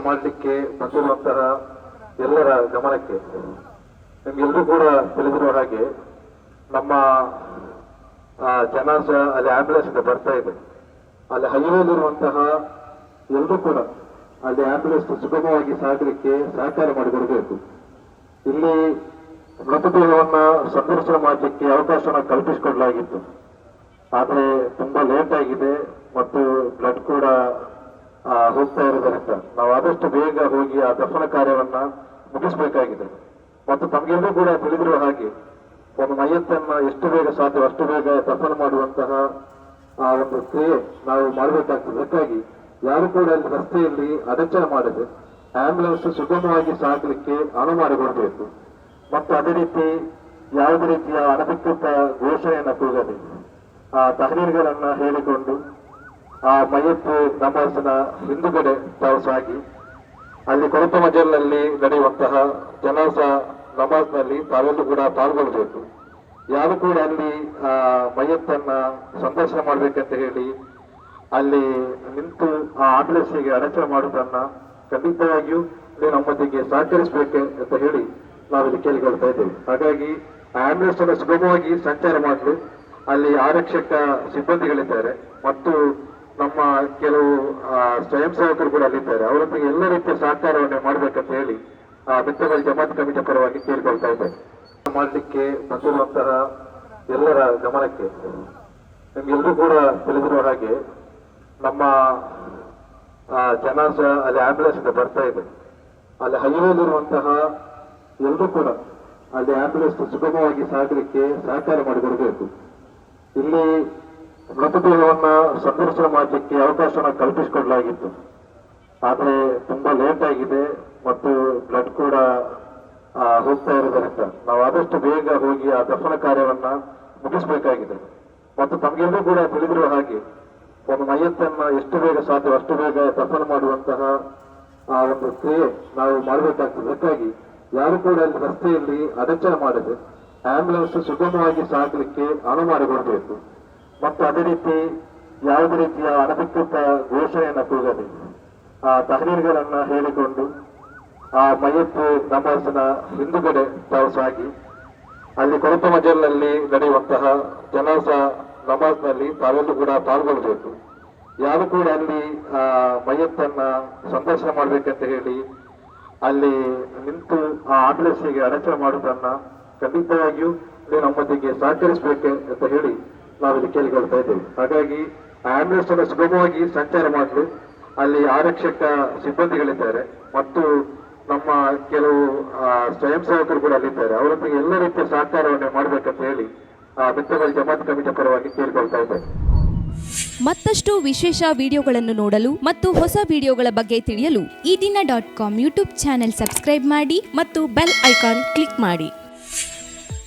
ಮಾಡಲಿಕ್ಕೆ ಬಂದಿರುವಂತಹ ಎಲ್ಲರ ಗಮನಕ್ಕೆ ನಿಮ್ಗೆಲ್ಲರೂ ಕೂಡ ತಿಳಿದಿರುವ ಹಾಗೆ ನಮ್ಮ ಜನಾಂಶ ಅಲ್ಲಿ ಆಂಬ್ಯುಲೆನ್ಸ್ ಬರ್ತಾ ಇದೆ. ಅಲ್ಲಿ ಹೈವೇಲಿರುವಂತಹ ಎಲ್ಲರೂ ಕೂಡ ಅಲ್ಲಿ ಆಂಬ್ಯುಲೆನ್ಸ್ ಸುಗಮವಾಗಿ ಸಾಗಲಿಕ್ಕೆ ಸಹಕಾರ ಮಾಡಿಕೊಡಬೇಕು. ಇಲ್ಲಿ ಮೃತದೇಹವನ್ನ ಸಂದರ್ಶನ ಮಾಡಲಿಕ್ಕೆ ಅವಕಾಶವನ್ನು ಕಲ್ಪಿಸಿಕೊಡಲಾಗಿತ್ತು. ಆದರೆ ತುಂಬಾ ಲೇಟ್ ಆಗಿದೆ ಮತ್ತು ಬ್ಲಡ್ ಕೂಡ ಹೋಗ್ತಾ ಇರೋದರಿಂದ ನಾವು ಆದಷ್ಟು ಬೇಗ ಹೋಗಿ ಆ ದಫನ ಕಾರ್ಯವನ್ನ ಮುಗಿಸಬೇಕಾಗಿದೆ. ಮತ್ತು ತಮಗೆಲ್ಲರೂ ಕೂಡ ತಿಳಿದಿರುವ ಹಾಗೆ ಒಂದು ಮೈಯತ್ತನ್ನ ಎಷ್ಟು ಬೇಗ ಸಾಧ್ಯ ಅಷ್ಟು ಬೇಗ ದಫನ ಮಾಡುವಂತಹ ಆ ಒಂದು ಕ್ರಿಯೆ ನಾವು ಮಾಡಬೇಕಾಗ್ತದೆ. ಅದಕ್ಕಾಗಿ ಯಾರು ಕೂಡ ಅಲ್ಲಿ ರಸ್ತೆಯಲ್ಲಿ ಅಡಚಣೆ ಮಾಡದೆ ಆಂಬ್ಯುಲೆನ್ಸ್ ಸುಗಮವಾಗಿ ಸಾಗಲಿಕ್ಕೆ ಅನುವು ಮಾಡಿಕೊಡಬೇಕು. ಮತ್ತು ಅದೇ ರೀತಿ ಯಾವುದೇ ರೀತಿಯ ಅನಧಿಕೃತ ಘೋಷಣೆಯನ್ನು ಕೂಗದೆ ಆ ತಹರೀರ್ಗಳನ್ನ ಹೇಳಿಕೊಂಡು ಆ ಮೈಯತ್ತು ನಮಾಜ್ನ ಹಿಂದುಗಡೆ ತಾವು ಸಾಗಿ ಅಲ್ಲಿ ಕೊಳತ ಮಜಲ್ನಲ್ಲಿ ನಡೆಯುವಂತಹ ಜನಾಜ ನಮಾಜ್ನಲ್ಲಿ ತಾವೆಲ್ಲೂ ಕೂಡ ಪಾಲ್ಗೊಳ್ಳಬೇಕು. ಯಾರು ಕೂಡ ಅಲ್ಲಿ ಮೈಯತ್ತನ್ನ ಸಂದರ್ಶನ ಮಾಡ್ಬೇಕಂತ ಹೇಳಿ ಅಲ್ಲಿ ನಿಂತು ಆ ಆಂಬ್ಯುಲೆನ್ಸ್ಗೆ ಅಡಚಣೆ ಮಾಡುವುದನ್ನ ಖಂಡಿತವಾಗಿಯೂ ನಮ್ಮೊಂದಿಗೆ ಸಹಕರಿಸಬೇಕು ಅಂತ ಹೇಳಿ ನಾವಿಲ್ಲಿ ಕೇಳಿಕೊಳ್ತಾ ಇದ್ದೇವೆ. ಹಾಗಾಗಿ ಆಂಬ್ಯುಲೆನ್ಸ್ ಅನ್ನು ಸುಗಮವಾಗಿ ಸಂಚಾರ ಮಾಡಲು ಅಲ್ಲಿ ಆರಕ್ಷಕ ಸಿಬ್ಬಂದಿಗಳಿದ್ದಾರೆ ಮತ್ತು ನಮ್ಮ ಕೆಲವು ಸ್ವಯಂ ಸೇವಕರು ಕೂಡ ಅಲ್ಲಿದ್ದಾರೆ. ಅವರೊಂದಿಗೆ ಎಲ್ಲ ರೀತಿಯ ಸಹಕಾರವನ್ನು ಮಾಡಬೇಕಂತ ಹೇಳಿ ಮಿತ್ರಗಳ ಜಮಾತ್ ಕಮಿಟಿ ಪರವಾಗಿ ಕೇಳಿಕೊಳ್ತಾ ಇದ್ದಾರೆ. ಮಾಡಲಿಕ್ಕೆ ಬಂದಿರುವಂತಹ ಎಲ್ಲರ ಗಮನಕ್ಕೆ ನಿಮ್ಗೆಲ್ಲರೂ ಕೂಡ ತಿಳಿದಿರುವ ಹಾಗೆ ನಮ್ಮ ಜನಾಂಶ ಅಲ್ಲಿ ಆಂಬ್ಯುಲೆನ್ಸ್ ಬರ್ತಾ ಇದೆ. ಅಲ್ಲಿ ಹೈವೇಲಿರುವಂತಹ ಎಲ್ಲರೂ ಕೂಡ ಅಲ್ಲಿ ಆಂಬ್ಯುಲೆನ್ಸ್ ಸುಗಮವಾಗಿ ಸಾಗಲಿಕ್ಕೆ ಸಹಕಾರ ಮಾಡಿಕೊಡಬೇಕು. ಇಲ್ಲಿ ಮೃತದೇಹವನ್ನ ಸಂದರ್ಶನ ಮಾಡಲಿಕ್ಕೆ ಅವಕಾಶವನ್ನು ಕಲ್ಪಿಸಿಕೊಡಲಾಗಿತ್ತು. ಆದರೆ ತುಂಬಾ ಲೇಟ್ ಆಗಿದೆ ಮತ್ತು ಬ್ಲಡ್ ಕೂಡ ಹೋಗ್ತಾ ಇರೋದರಿಂದ ನಾವು ಆದಷ್ಟು ಬೇಗ ಹೋಗಿ ಆ ದಫನ ಕಾರ್ಯವನ್ನ ಮುಗಿಸಬೇಕಾಗಿದೆ. ಮತ್ತು ತಮಗೆಲ್ಲರೂ ಕೂಡ ತಿಳಿದಿರುವ ಹಾಗೆ ಒಂದು ಮೈಯತ್ತನ್ನ ಎಷ್ಟು ಬೇಗ ಸಾಧ್ಯ ಅಷ್ಟು ಬೇಗ ದಫನ ಮಾಡುವಂತಹ ಆ ಒಂದು ಕ್ರಿಯೆ ನಾವು ಮಾಡಬೇಕಾಗ್ತದೆ. ಅದಕ್ಕಾಗಿ ಯಾರು ಕೂಡ ಅಲ್ಲಿ ರಸ್ತೆಯಲ್ಲಿ ಅಡಚಣೆ ಮಾಡದೆ ಆಂಬ್ಯುಲೆನ್ಸ್ ಸುಗಮವಾಗಿ ಸಾಗಲಿಕ್ಕೆ ಅನುವು ಮಾಡಿಕೊಡಬೇಕು. ಮತ್ತು ಅದೇ ರೀತಿ ಯಾವುದೇ ರೀತಿಯ ಅನಧಿಕೃತ ಘೋಷಣೆಯನ್ನು ಕೂಗದೆ ಆ ತಹರೀರ್ಗಳನ್ನ ಹೇಳಿಕೊಂಡು ಆ ಮೈಯತ್ತು ನಮಾಜ್ನ ಹಿಂದುಗಡೆ ತಾವು ಸಾಗಿ ಅಲ್ಲಿ ಕೊಳತ ಮಜಲ್ನಲ್ಲಿ ನಡೆಯುವಂತಹ ಜನಾಜ ನಮಾಜ್ನಲ್ಲಿ ತಾವೆಲ್ಲೂ ಕೂಡ ಪಾಲ್ಗೊಳ್ಳಬೇಕು. ಯಾರು ಕೂಡ ಅಲ್ಲಿ ಮೈಯತ್ತನ್ನ ಸಂದರ್ಶನ ಮಾಡ್ಬೇಕಂತ ಹೇಳಿ ಅಲ್ಲಿ ನಿಂತು ಆ ಆಂಬ್ಯುಲೆನ್ಸ್ಗೆ ಅಡಚಣೆ ಮಾಡುವುದನ್ನ ಖಂಡಿತವಾಗಿಯೂ ನಮ್ಮೊಂದಿಗೆ ಸಹಕರಿಸಬೇಕು ಅಂತ ಹೇಳಿ ನಾವಿಲ್ಲಿ ಕೇಳಿಕೊಳ್ತಾ ಇದ್ದೇವೆ. ಹಾಗಾಗಿ ಆಂಬ್ಯುಲೆನ್ಸ್ ಅನ್ನು ಸುಗಮವಾಗಿ ಸಂಚಾರ ಮಾಡಲು ಅಲ್ಲಿ ಆರಕ್ಷಕ ಸಿಬ್ಬಂದಿಗಳಿದ್ದಾರೆ ಮತ್ತು ನಮ್ಮ ಕೆಲವು ಸ್ವಯಂ ಸೇವಕರು ಕೂಡ ಅಲ್ಲಿದ್ದಾರೆ. ಅವರೊಂದಿಗೆ ಎಲ್ಲ ರೀತಿಯ ಸಹಕಾರವನ್ನು ಮಾಡಬೇಕಂತ ಹೇಳಿ ಮಿತ್ರಗಳ ಜಮಾತ್ ಕಮಿಟಿ ಪರವಾಗಿ ಕೇಳಿಕೊಳ್ತಾ ಇದ್ದಾರೆ. ಮತ್ತಷ್ಟು ವಿಶೇಷ ವಿಡಿಯೋಗಳನ್ನು ನೋಡಲು ಮತ್ತು ಹೊಸ ವಿಡಿಯೋಗಳ ಬಗ್ಗೆ ತಿಳಿಯಲು ಈ ದಿನ .com ಯೂಟ್ಯೂಬ್ ಚಾನೆಲ್ ಸಬ್ಸ್ಕ್ರೈಬ್ ಮಾಡಿ ಮತ್ತು ಬೆಲ್ ಐಕಾನ್ ಕ್ಲಿಕ್ ಮಾಡಿ.